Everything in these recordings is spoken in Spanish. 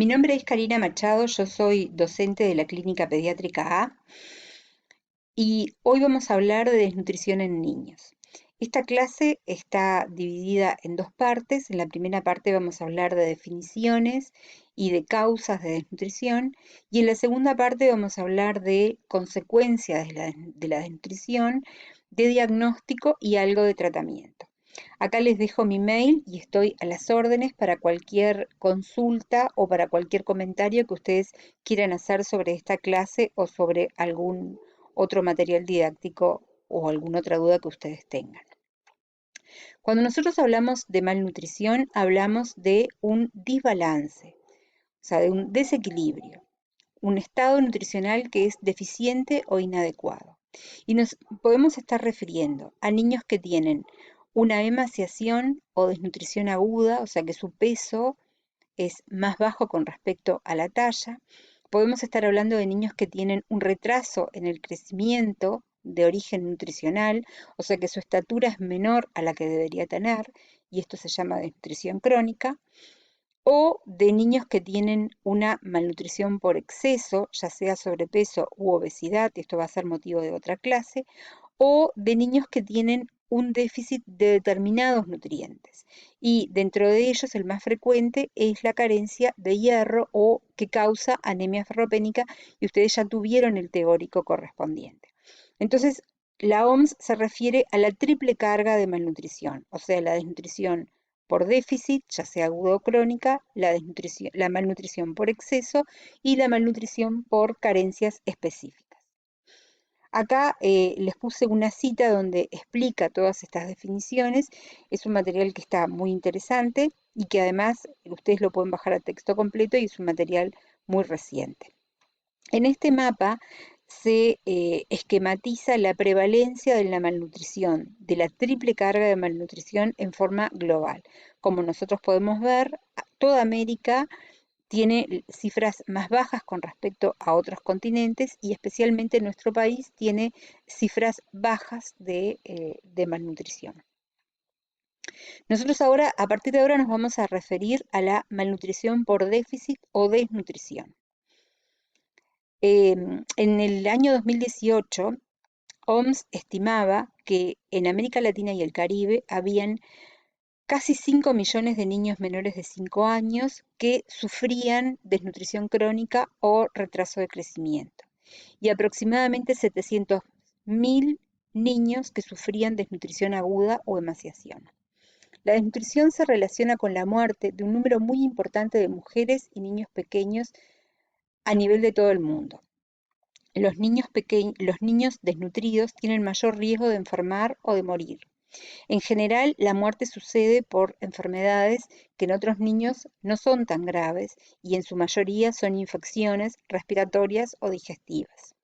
Mi nombre es Karina Machado, yo soy docente de la Clínica Pediátrica A y hoy vamos a hablar de desnutrición en niños. Esta clase está dividida en dos partes. En la primera parte vamos a hablar de definiciones y de causas de desnutrición y en la segunda parte vamos a hablar de consecuencias de la desnutrición, de diagnóstico y algo de tratamiento. Acá les dejo mi mail y estoy a las órdenes para cualquier consulta o para cualquier comentario que ustedes quieran hacer sobre esta clase o sobre algún otro material didáctico o alguna otra duda que ustedes tengan. Cuando nosotros hablamos de malnutrición, hablamos de un desbalance, o sea, de un desequilibrio, un estado nutricional que es deficiente o inadecuado. Y nos podemos estar refiriendo a niños que tienen una emaciación o desnutrición aguda, o sea que su peso es más bajo con respecto a la talla. Podemos estar hablando de niños que tienen un retraso en el crecimiento de origen nutricional, o sea que su estatura es menor a la que debería tener, y esto se llama desnutrición crónica, o de niños que tienen una malnutrición por exceso, ya sea sobrepeso u obesidad, y esto va a ser motivo de otra clase, o de niños que tienen un déficit de determinados nutrientes. Y dentro de ellos el más frecuente es la carencia de hierro o que causa anemia ferropénica, y ustedes ya tuvieron el teórico correspondiente. Entonces, la OMS se refiere a la triple carga de malnutrición, o sea, la desnutrición por déficit, ya sea aguda o crónica, la malnutrición por exceso y la malnutrición por carencias específicas. Acá les puse una cita donde explica todas estas definiciones. Es un material que está muy interesante y que además ustedes lo pueden bajar a texto completo y es un material muy reciente. En este mapa se esquematiza la prevalencia de la malnutrición, de la triple carga de malnutrición en forma global. Como nosotros podemos ver, toda América tiene cifras más bajas con respecto a otros continentes y especialmente nuestro país tiene cifras bajas de malnutrición. Nosotros ahora, a partir de ahora, nos vamos a referir a la malnutrición por déficit o desnutrición. En el año 2018, OMS estimaba que en América Latina y el Caribe habían casi 5 millones de niños menores de 5 años que sufrían desnutrición crónica o retraso de crecimiento y aproximadamente 700.000 niños que sufrían desnutrición aguda o emaciación. La desnutrición se relaciona con la muerte de un número muy importante de mujeres y niños pequeños a nivel de todo el mundo. Los niños desnutridos tienen mayor riesgo de enfermar o de morir. En general, la muerte sucede por enfermedades que en otros niños no son tan graves y en su mayoría son infecciones respiratorias o digestivas.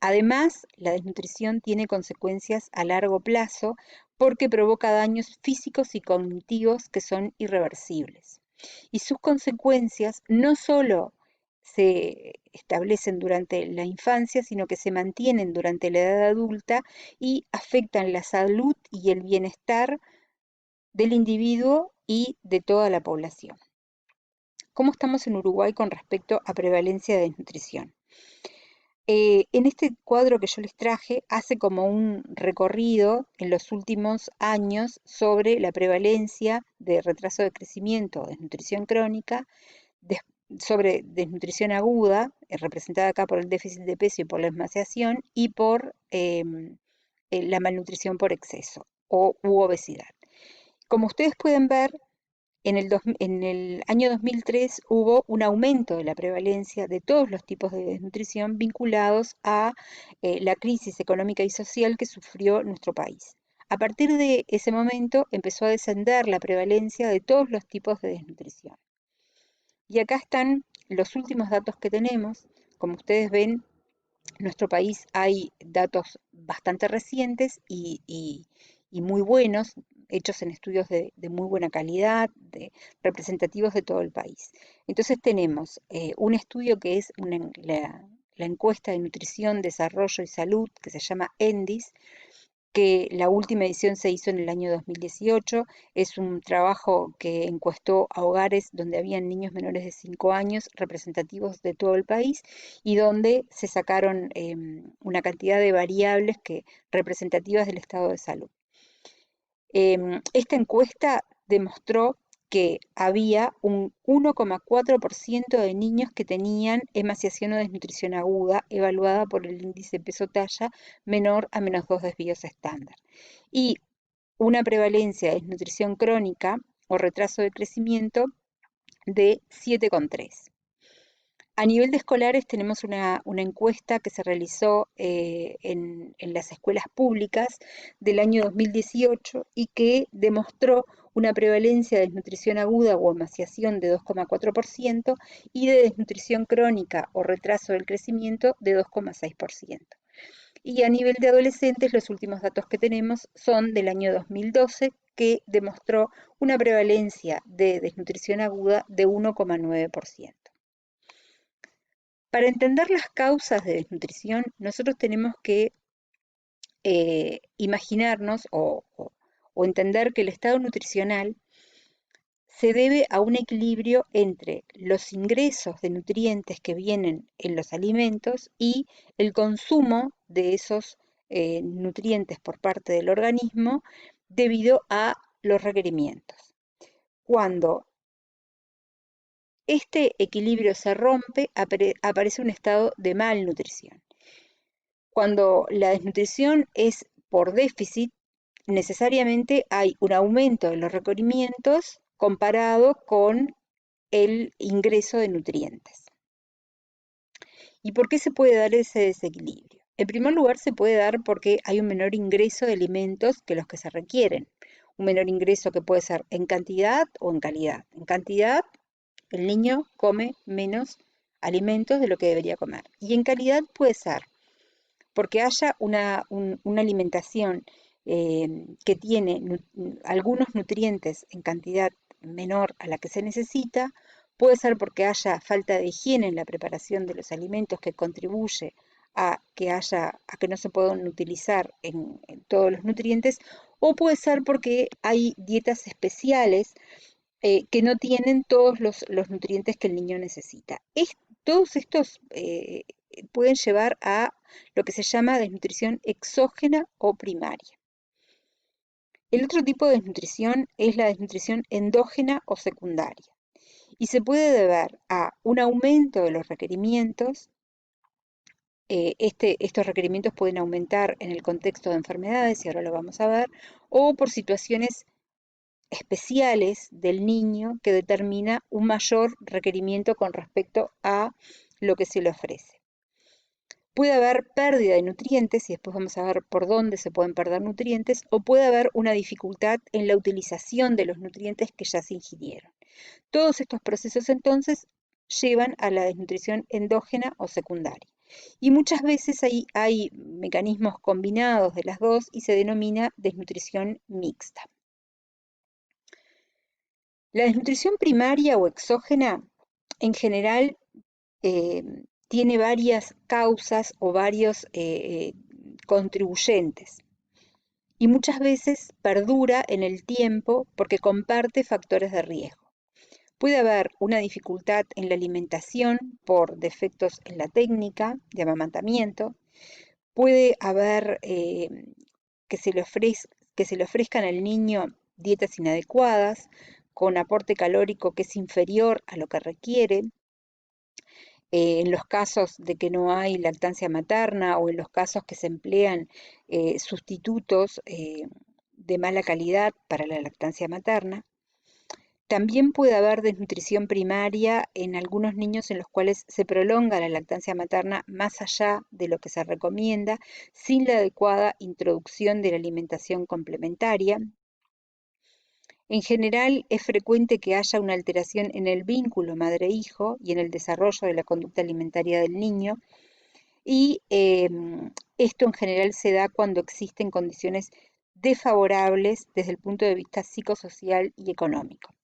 Además, la desnutrición tiene consecuencias a largo plazo porque provoca daños físicos y cognitivos que son irreversibles. Y sus consecuencias no solo se establecen durante la infancia, sino que se mantienen durante la edad adulta y afectan la salud y el bienestar del individuo y de toda la población. ¿Cómo estamos en Uruguay con respecto a prevalencia de desnutrición? En este cuadro que yo les traje hace como un recorrido en los últimos años sobre la prevalencia de retraso de crecimiento o desnutrición crónica, sobre desnutrición aguda, representada acá por el déficit de peso y por la emaciación, y por la malnutrición por exceso u obesidad. Como ustedes pueden ver, en el año 2003 hubo un aumento de la prevalencia de todos los tipos de desnutrición vinculados a la crisis económica y social que sufrió nuestro país. A partir de ese momento empezó a descender la prevalencia de todos los tipos de desnutrición. Y acá están los últimos datos que tenemos. Como ustedes ven, en nuestro país hay datos bastante recientes y muy buenos, hechos en estudios de muy buena calidad, representativos de todo el país. Entonces tenemos un estudio que es la encuesta de nutrición, desarrollo y salud, que se llama ENDIS, que la última edición se hizo en el año 2018. Es un trabajo que encuestó a hogares donde habían niños menores de 5 años, representativos de todo el país, y donde se sacaron una cantidad de variables representativas del estado de salud. Esta encuesta demostró que había un 1,4% de niños que tenían emaciación o desnutrición aguda, evaluada por el índice peso-talla menor a -2 desvíos estándar, y una prevalencia de desnutrición crónica o retraso de crecimiento de 7,3. A nivel de escolares tenemos una encuesta que se realizó en las escuelas públicas del año 2018 y que demostró una prevalencia de desnutrición aguda o emaciación de 2,4% y de desnutrición crónica o retraso del crecimiento de 2,6%. Y a nivel de adolescentes, los últimos datos que tenemos son del año 2012, que demostró una prevalencia de desnutrición aguda de 1,9%. Para entender las causas de desnutrición, nosotros tenemos que imaginarnos o entender que el estado nutricional se debe a un equilibrio entre los ingresos de nutrientes que vienen en los alimentos y el consumo de esos nutrientes por parte del organismo debido a los requerimientos. Cuando este equilibrio se rompe, aparece un estado de malnutrición. Cuando la desnutrición es por déficit, necesariamente hay un aumento de los requerimientos comparado con el ingreso de nutrientes. ¿Y por qué se puede dar ese desequilibrio? En primer lugar, se puede dar porque hay un menor ingreso de alimentos que los que se requieren. Un menor ingreso que puede ser en cantidad o en calidad. En cantidad, el niño come menos alimentos de lo que debería comer. Y en calidad puede ser porque haya una alimentación que tiene algunos nutrientes en cantidad menor a la que se necesita, puede ser porque haya falta de higiene en la preparación de los alimentos que contribuye a que no se puedan utilizar en todos los nutrientes, o puede ser porque hay dietas especiales que no tienen todos los nutrientes que el niño necesita. Todos estos pueden llevar a lo que se llama desnutrición exógena o primaria. El otro tipo de desnutrición es la desnutrición endógena o secundaria y se puede deber a un aumento de los requerimientos. Estos requerimientos pueden aumentar en el contexto de enfermedades, y ahora lo vamos a ver, o por situaciones especiales del niño que determina un mayor requerimiento con respecto a lo que se le ofrece. Puede haber pérdida de nutrientes, y después vamos a ver por dónde se pueden perder nutrientes, o puede haber una dificultad en la utilización de los nutrientes que ya se ingirieron. Todos estos procesos entonces llevan a la desnutrición endógena o secundaria. Y muchas veces hay mecanismos combinados de las dos y se denomina desnutrición mixta. La desnutrición primaria o exógena en general tiene varias causas o varios contribuyentes y muchas veces perdura en el tiempo porque comparte factores de riesgo. Puede haber una dificultad en la alimentación por defectos en la técnica de amamantamiento, puede haber que se le ofrezcan al niño dietas inadecuadas, con aporte calórico que es inferior a lo que requiere. En los casos de que no hay lactancia materna o en los casos que se emplean sustitutos de mala calidad para la lactancia materna. También puede haber desnutrición primaria en algunos niños en los cuales se prolonga la lactancia materna más allá de lo que se recomienda, sin la adecuada introducción de la alimentación complementaria. En general, es frecuente que haya una alteración en el vínculo madre-hijo y en el desarrollo de la conducta alimentaria del niño, y esto en general se da cuando existen condiciones desfavorables desde el punto de vista psicosocial y económico.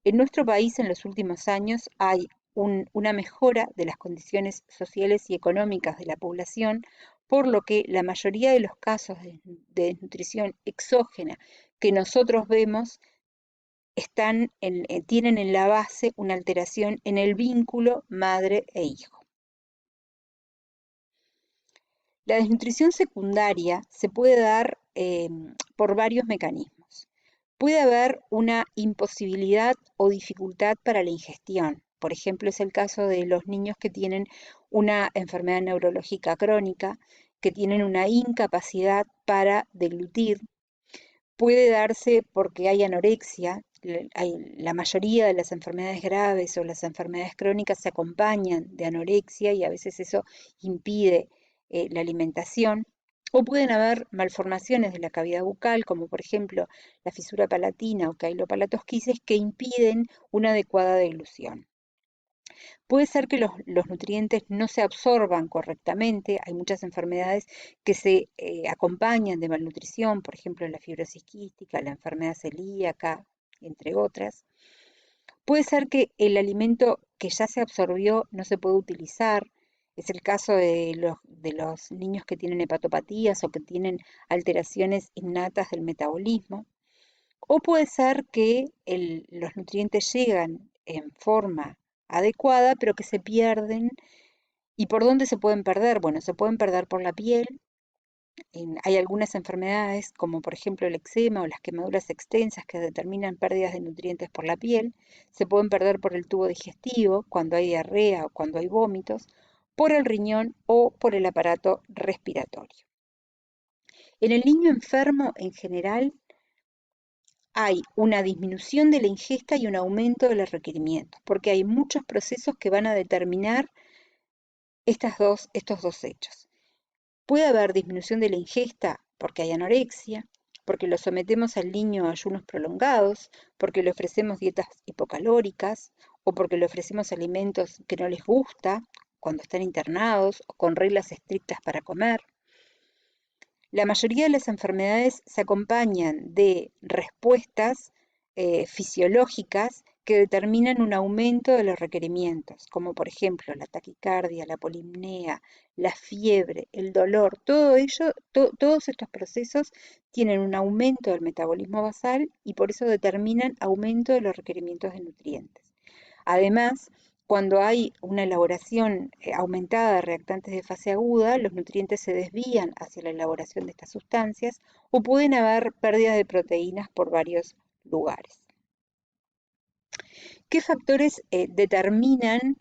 En nuestro país, en los últimos años, hay una mejora de las condiciones sociales y económicas de la población por lo que la mayoría de los casos de desnutrición exógena que nosotros vemos tienen en la base una alteración en el vínculo madre e hijo. La desnutrición secundaria se puede dar por varios mecanismos. Puede haber una imposibilidad o dificultad para la ingestión. Por ejemplo, es el caso de los niños que tienen una enfermedad neurológica crónica, que tienen una incapacidad para deglutir. Puede darse porque hay anorexia. La mayoría de las enfermedades graves o las enfermedades crónicas se acompañan de anorexia y a veces eso impide la alimentación. O pueden haber malformaciones de la cavidad bucal, como por ejemplo la fisura palatina o caelopalatosquisis, que impiden una adecuada deglución. Puede ser que los nutrientes no se absorban correctamente. Hay muchas enfermedades que se acompañan de malnutrición, por ejemplo la fibrosis quística, la enfermedad celíaca, entre otras. Puede ser que el alimento que ya se absorbió no se puede utilizar. Es el caso de los niños que tienen hepatopatías o que tienen alteraciones innatas del metabolismo. O puede ser que los nutrientes llegan en forma adecuada, pero que se pierden. ¿Y por dónde se pueden perder? Bueno, se pueden perder por la piel. Hay algunas enfermedades, como por ejemplo el eczema o las quemaduras extensas, que determinan pérdidas de nutrientes por la piel. Se pueden perder por el tubo digestivo, cuando hay diarrea o cuando hay vómitos, por el riñón o por el aparato respiratorio. En el niño enfermo, en general, hay una disminución de la ingesta y un aumento de los requerimientos, porque hay muchos procesos que van a determinar estos dos hechos. Puede haber disminución de la ingesta porque hay anorexia, porque lo sometemos al niño a ayunos prolongados, porque le ofrecemos dietas hipocalóricas o porque le ofrecemos alimentos que no les gusta cuando están internados o con reglas estrictas para comer. La mayoría de las enfermedades se acompañan de respuestas fisiológicas que determinan un aumento de los requerimientos, como por ejemplo la taquicardia, la polimnea, la fiebre, el dolor. Todos estos procesos tienen un aumento del metabolismo basal y por eso determinan aumento de los requerimientos de nutrientes. Además, cuando hay una elaboración aumentada de reactantes de fase aguda, los nutrientes se desvían hacia la elaboración de estas sustancias o pueden haber pérdidas de proteínas por varios lugares. ¿Qué factores determinan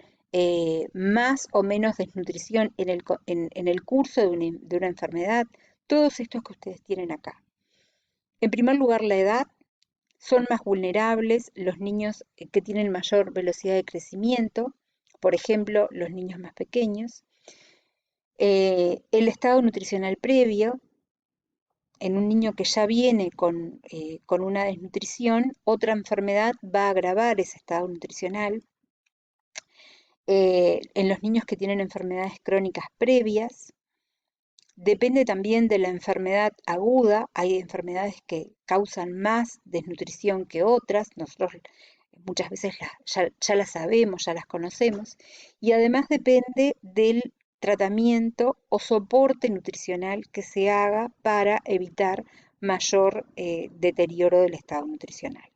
más o menos desnutrición en el curso de una enfermedad? Todos estos que ustedes tienen acá. En primer lugar, la edad. Son más vulnerables los niños que tienen mayor velocidad de crecimiento, por ejemplo, los niños más pequeños. El estado nutricional previo, en un niño que ya viene con una desnutrición, otra enfermedad va a agravar ese estado nutricional. En los niños que tienen enfermedades crónicas previas, depende también de la enfermedad aguda. Hay enfermedades que causan más desnutrición que otras. Nosotros muchas veces ya las sabemos, ya las conocemos. Y además depende del tratamiento o soporte nutricional que se haga para evitar mayor deterioro del estado nutricional.